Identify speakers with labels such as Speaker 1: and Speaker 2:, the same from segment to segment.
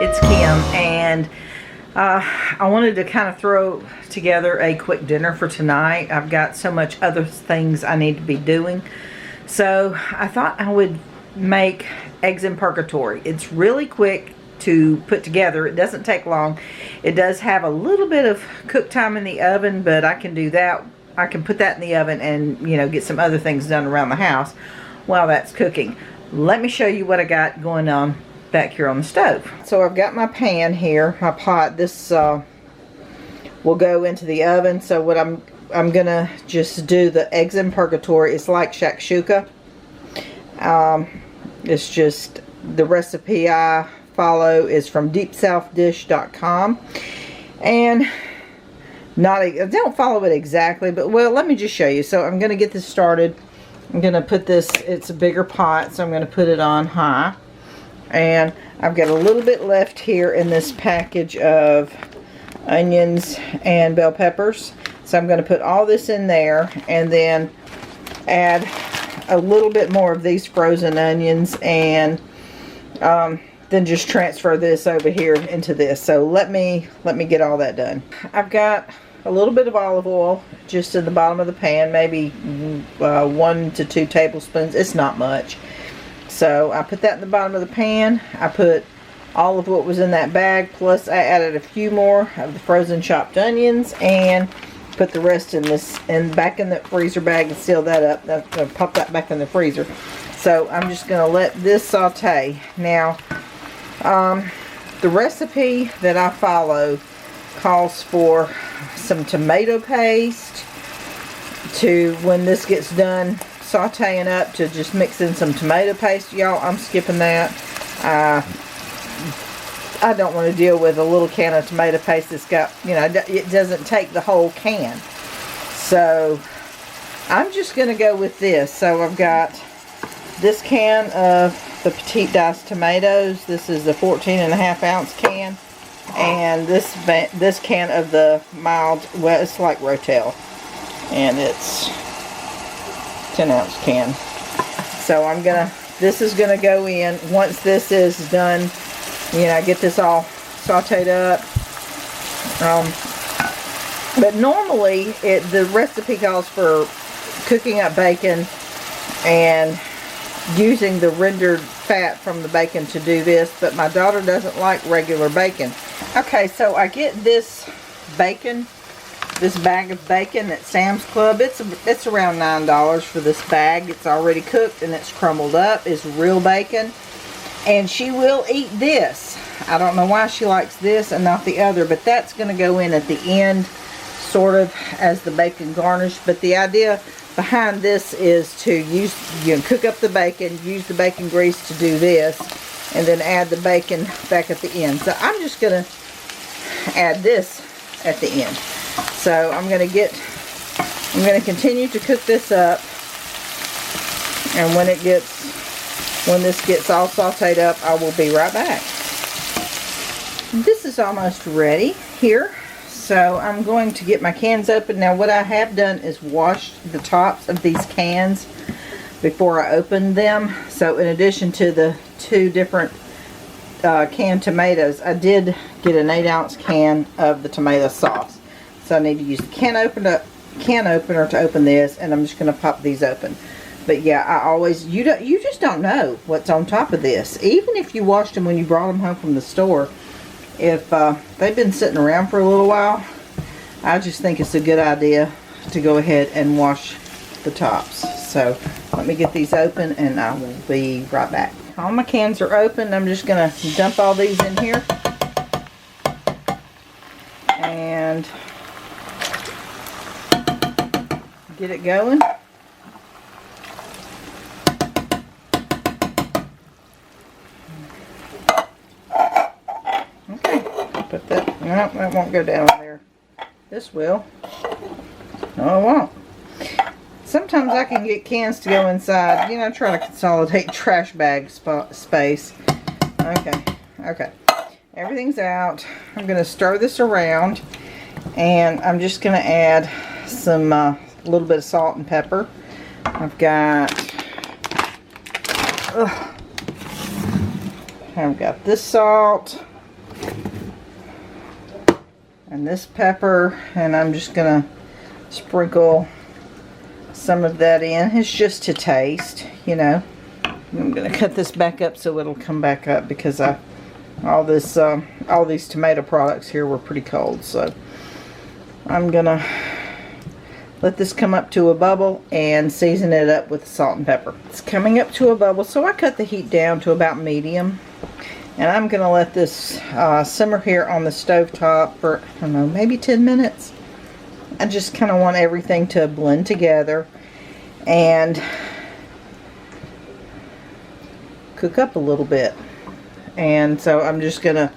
Speaker 1: it's Kim, and I wanted to kind of throw together a quick dinner for tonight. I've got so much other things I need to be doing, so I thought I would make eggs in purgatory. It's really quick to put together. It doesn't take long. It does have a little bit of cook time in the oven, but I can do that. I can put that in the oven and, you know, get some other things done around the house while that's cooking. Let me show you what I got going on back here on the stove. So I've got my pan here, my pot. This will go into the oven. So what I'm gonna just do the eggs in purgatory. It's like shakshuka. It's just the recipe I follow is from deepsouthdish.com, and I don't follow it exactly, but well, let me just show you. So I'm gonna get this started. I'm gonna put this, it's a bigger pot, so I'm gonna put it on high. And I've got a little bit left here in this package of onions and bell peppers. So I'm going to put all this in there and then add a little bit more of these frozen onions, and then just transfer this over here into this. So let me get all that done. I've got a little bit of olive oil just in the bottom of the pan, maybe 1 to 2 tablespoons. It's not much. So I put that in the bottom of the pan. I put all of what was in that bag, plus I added a few more of the frozen chopped onions, and put the rest in this and back in the freezer bag and seal that up. Pop that back in the freezer. So I'm just going to let this saute. Now, the recipe that I follow calls for some tomato paste to, when this gets done sauteing up, to just mix in some tomato paste. Y'all, I'm skipping that. I don't want to deal with a little can of tomato paste that's got, you know, it doesn't take the whole can. So I'm just going to go with this. So I've got this can of the petite diced tomatoes. This is a 14.5 ounce can. And this can of the mild, well, it's like Rotel, and it's 10 ounce can. So this is gonna go in. Once this is done, you know, get this all sauteed up. But normally the recipe calls for cooking up bacon and using the rendered fat from the bacon to do this, but my daughter doesn't like regular bacon. Okay, so I get this bacon, this bag of bacon at Sam's Club. It's around $9 for this bag. It's already cooked and it's crumbled up. It's real bacon, and she will eat this. I don't know why she likes this and not the other, but that's going to go in at the end, sort of as the bacon garnish. But the idea behind this is to cook up the bacon, use the bacon grease to do this, and then add the bacon back at the end. So I'm just going to add this at the end. So I'm going to continue to cook this up, and when this gets all sauteed up, I will be right back. This is almost ready here. So I'm going to get my cans open. Now what I have done is washed the tops of these cans before I opened them. So in addition to the 2 different canned tomatoes, I did get an 8 ounce can of the tomato sauce. So I need to use the can opener to open this, and I'm just going to pop these open. But yeah, you just don't know what's on top of this. Even if you washed them when you brought them home from the store, if they've been sitting around for a little while, I just think it's a good idea to go ahead and wash the tops. So let me get these open and I will be right back. All my cans are open. I'm just going to dump all these in here and get it going. Put that, no, that won't go down there. This will. No, it won't. Sometimes I can get cans to go inside. You know, try to consolidate trash bag space. Okay. Everything's out. I'm going to stir this around, and I'm just going to add some little bit of salt and pepper. I've got this salt. and this pepper, and I'm just gonna sprinkle some of that in. It's just to taste, you know. I'm gonna cut this back up so it'll come back up, because all these tomato products here were pretty cold. So I'm gonna let this come up to a bubble and season it up with salt and pepper. It's coming up to a bubble, so I cut the heat down to about medium. And I'm going to let this simmer here on the stove top for, I don't know, maybe 10 minutes. I just kind of want everything to blend together and cook up a little bit. And so I'm just going to,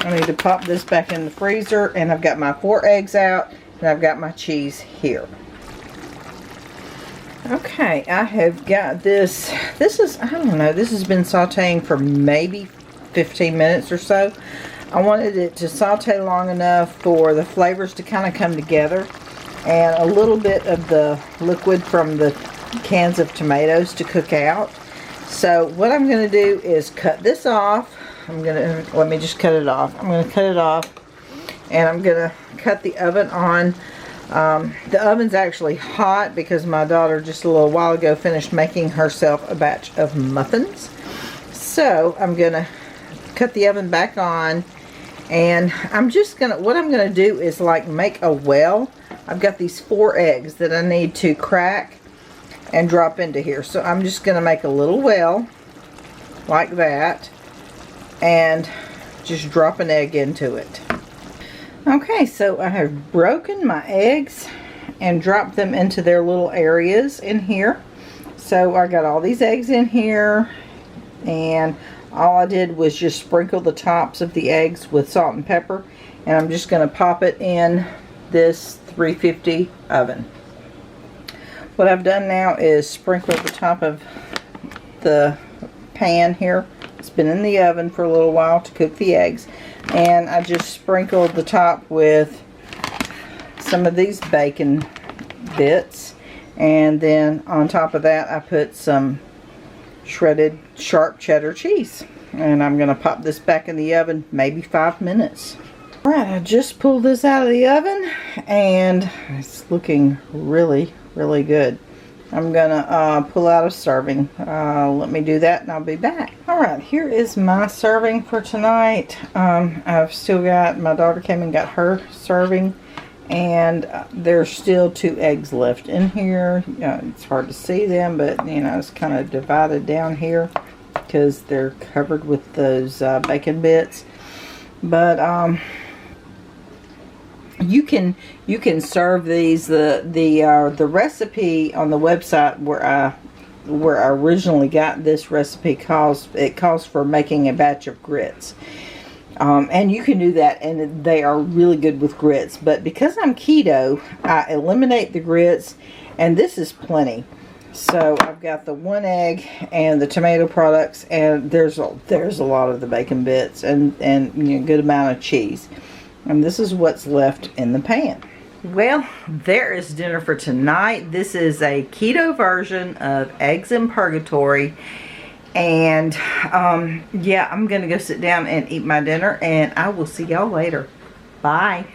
Speaker 1: I need to pop this back in the freezer, and I've got my 4 eggs out, and I've got my cheese here. Okay, I have got this. This is, I don't know, this has been sauteing for maybe 15 minutes or so. I wanted it to saute long enough for the flavors to kind of come together, and a little bit of the liquid from the cans of tomatoes to cook out. So what I'm going to do is cut this off. Let me just cut it off. I'm going to cut it off, and I'm going to cut the oven on. The oven's actually hot because my daughter just a little while ago finished making herself a batch of muffins. So I'm going to cut the oven back on, and what I'm gonna do is like make a well. I've got these 4 eggs that I need to crack and drop into here. So I'm just gonna make a little well like that and just drop an egg into it. Okay, so I have broken my eggs and dropped them into their little areas in here. So I got all these eggs in here, and all I did was just sprinkle the tops of the eggs with salt and pepper, and I'm just going to pop it in this 350 oven. What I've done now is sprinkle the top of the pan here. It's been in the oven for a little while to cook the eggs, and I just sprinkled the top with some of these bacon bits, and then on top of that I put some shredded sharp cheddar cheese, and I'm gonna pop this back in the oven maybe 5 minutes. Alright, I just pulled this out of the oven, and it's looking really good. I'm gonna pull out a serving. Let me do that and I'll be back. Alright, here is my serving for tonight. I've still got, my daughter came and got her serving, and there's still 2 eggs left in here. It's hard to see them, but you know, it's kind of divided down here because they're covered with those bacon bits. But you can serve these. The recipe on the website where I originally got this recipe calls for making a batch of grits. And you can do that, and they are really good with grits. But because I'm keto, I eliminate the grits, and this is plenty. So I've got the 1 egg and the tomato products, and there's a lot of the bacon bits, and you know, a good amount of cheese. And this is what's left in the pan. Well, there is dinner for tonight. This is a keto version of eggs in purgatory. And yeah, I'm gonna go sit down and eat my dinner, and I will see y'all later. Bye.